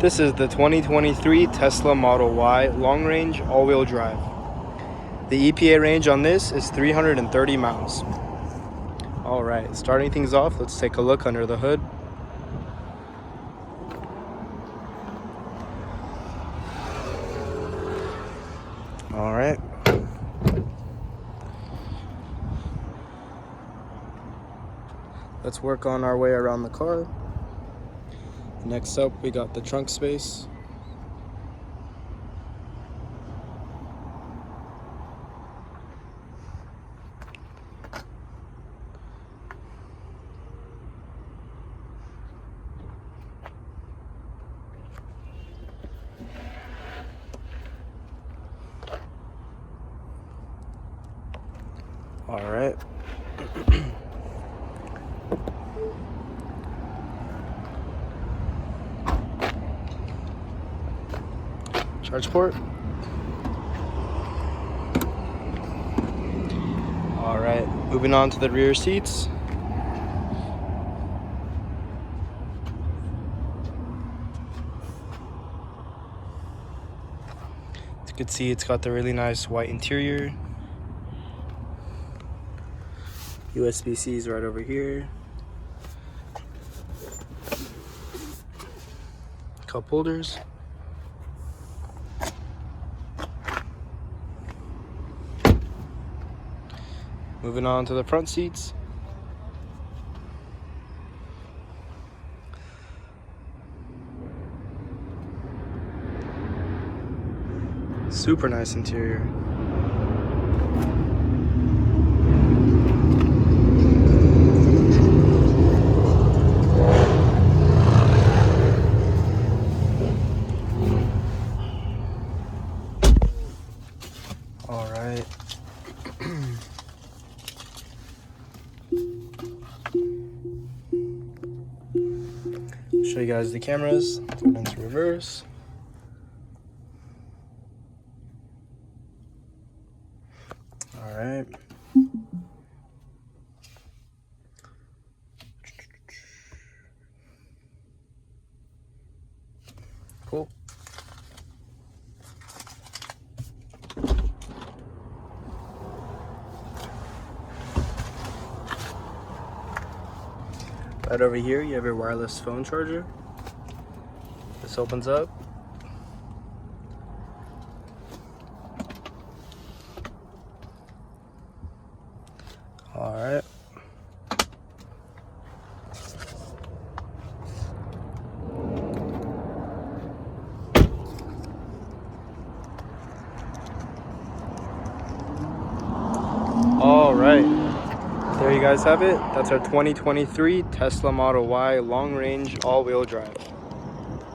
This is the 2023 Tesla Model Y long-range all-wheel drive. The EPA range on this is 330 miles. Alright, starting things off, let's take a look under the hood. Alright. Let's work on our way around the car. Next up, we got the trunk space. All right. Charge port. All right, moving on to the rear seats. As you can see, it's got the really nice white interior. USB-C is right over here. Cup holders. Moving on to the front seats. Super nice interior. All right. Show you guys the cameras. Turn into reverse. All right. Cool. Right over here, you have your wireless phone charger. This opens up. All right. All right. There you guys have it. That's our 2023 Tesla Model Y long-range all-wheel drive.